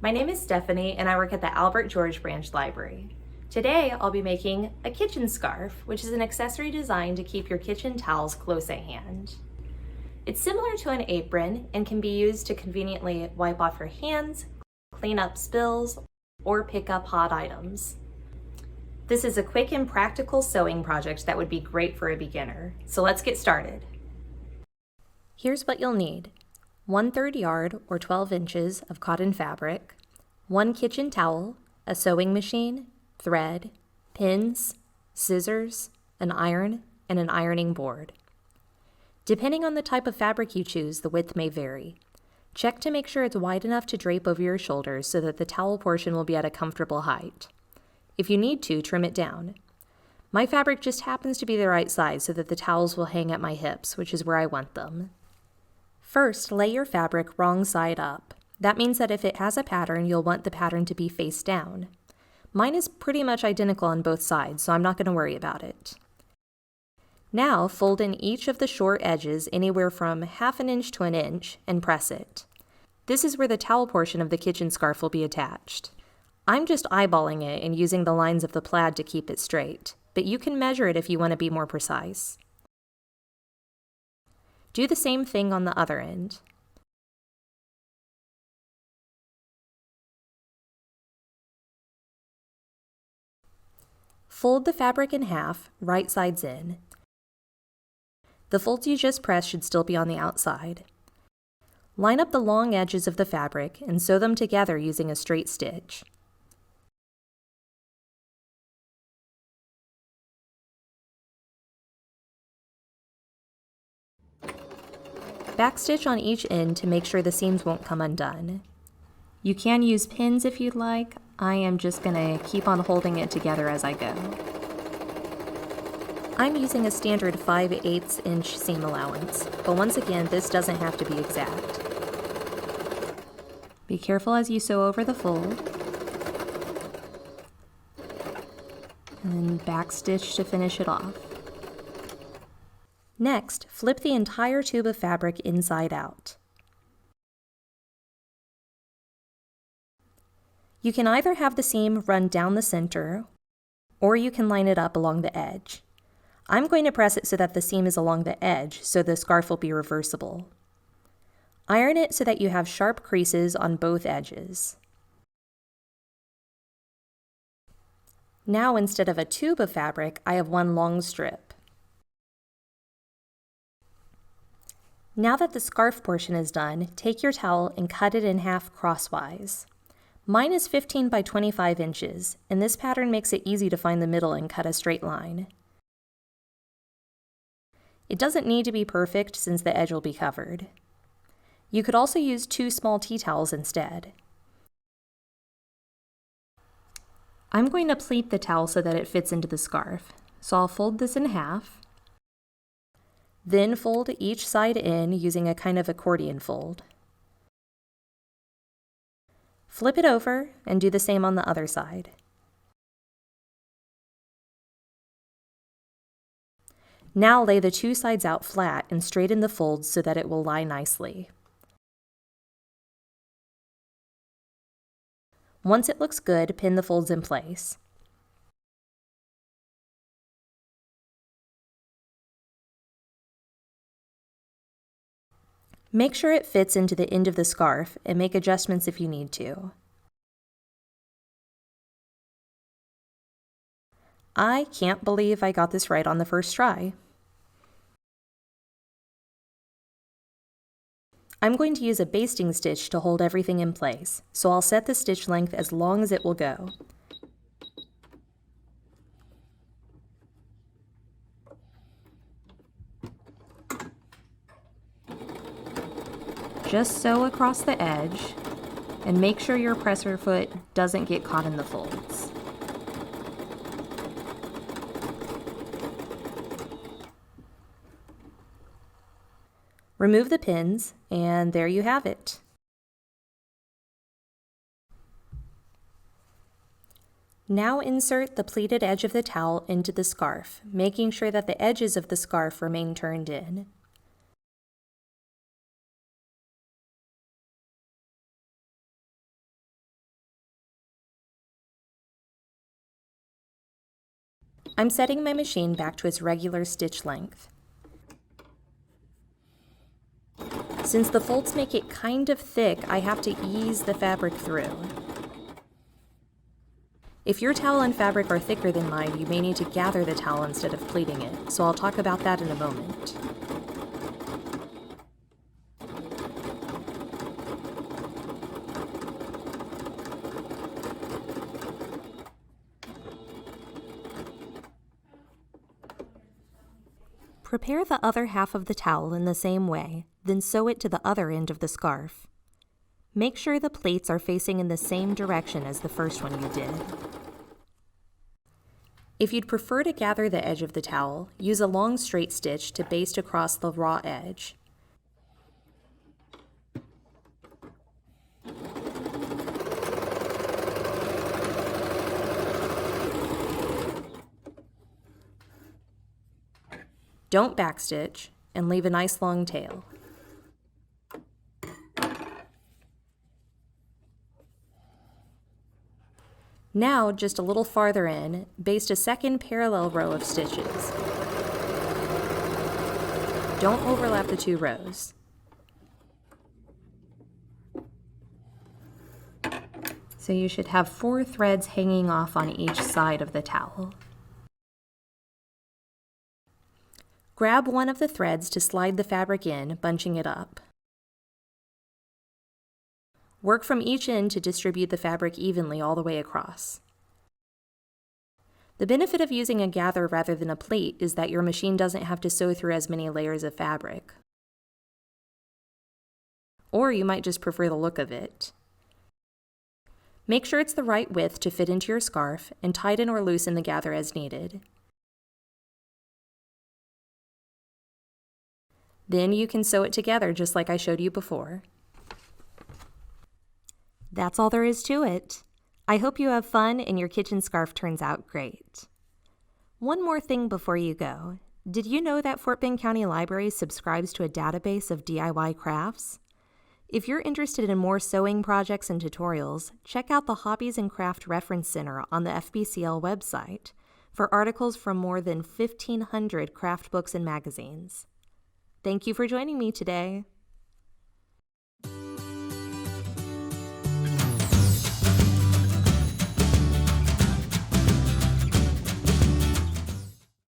My name is Stephanie and I work at the Albert George Branch Library. Today I'll be making a kitchen scarf, which is an accessory designed to keep your kitchen towels close at hand. It's similar to an apron and can be used to conveniently wipe off your hands, clean up spills, or pick up hot items. This is a quick and practical sewing project that would be great for a beginner. So let's get started. Here's what you'll need. 1/3 yard or 12 inches of cotton fabric, 1 kitchen towel, a sewing machine, thread, pins, scissors, an iron, and an ironing board. Depending on the type of fabric you choose, the width may vary. Check to make sure it's wide enough to drape over your shoulders so that the towel portion will be at a comfortable height. If you need to, trim it down. My fabric just happens to be the right size so that the towels will hang at my hips, which is where I want them. First, lay your fabric wrong side up. That means that if it has a pattern, you'll want the pattern to be face down. Mine is pretty much identical on both sides, so I'm not going to worry about it. Now, fold in each of the short edges anywhere from 1/2 inch to 1 inch and press it. This is where the towel portion of the kitchen scarf will be attached. I'm just eyeballing it and using the lines of the plaid to keep it straight, but you can measure it if you want to be more precise. Do the same thing on the other end. Fold the fabric in half, right sides in. The folds you just pressed should still be on the outside. Line up the long edges of the fabric and sew them together using a straight stitch. Backstitch on each end to make sure the seams won't come undone. You can use pins if you'd like. I am just going to keep on holding it together as I go. I'm using a standard 5/8 inch seam allowance, but once again, this doesn't have to be exact. Be careful as you sew over the fold. And backstitch to finish it off. Next, flip the entire tube of fabric inside out. You can either have the seam run down the center, or you can line it up along the edge. I'm going to press it so that the seam is along the edge, so the scarf will be reversible. Iron it so that you have sharp creases on both edges. Now, instead of a tube of fabric, I have one long strip. Now that the scarf portion is done, take your towel and cut it in half crosswise. Mine is 15 by 25 inches, and this pattern makes it easy to find the middle and cut a straight line. It doesn't need to be perfect since the edge will be covered. You could also use 2 small tea towels instead. I'm going to pleat the towel so that it fits into the scarf, so I'll fold this in half. Then fold each side in using a kind of accordion fold. Flip it over and do the same on the other side. Now lay the 2 sides out flat and straighten the folds so that it will lie nicely. Once it looks good, pin the folds in place. Make sure it fits into the end of the scarf and make adjustments if you need to. I can't believe I got this right on the first try. I'm going to use a basting stitch to hold everything in place, so I'll set the stitch length as long as it will go. Just sew across the edge and make sure your presser foot doesn't get caught in the folds. Remove the pins, and there you have it. Now insert the pleated edge of the towel into the scarf, making sure that the edges of the scarf remain turned in. I'm setting my machine back to its regular stitch length. Since the folds make it kind of thick, I have to ease the fabric through. If your towel and fabric are thicker than mine, you may need to gather the towel instead of pleating it, so I'll talk about that in a moment. Prepare the other half of the towel in the same way, then sew it to the other end of the scarf. Make sure the plaits are facing in the same direction as the first one you did. If you'd prefer to gather the edge of the towel, use a long straight stitch to baste across the raw edge. Don't backstitch, and leave a nice long tail. Now, just a little farther in, baste a second parallel row of stitches. Don't overlap the two rows. So you should have 4 threads hanging off on each side of the towel. Grab one of the threads to slide the fabric in, bunching it up. Work from each end to distribute the fabric evenly all the way across. The benefit of using a gather rather than a plait is that your machine doesn't have to sew through as many layers of fabric. Or you might just prefer the look of it. Make sure it's the right width to fit into your scarf, and tighten or loosen the gather as needed. Then you can sew it together just like I showed you before. That's all there is to it. I hope you have fun and your kitchen scarf turns out great. One more thing before you go. Did you know that Fort Bend County Library subscribes to a database of DIY crafts? If you're interested in more sewing projects and tutorials, check out the Hobbies and Craft Reference Center on the FBCL website for articles from more than 1,500 craft books and magazines. Thank you for joining me today.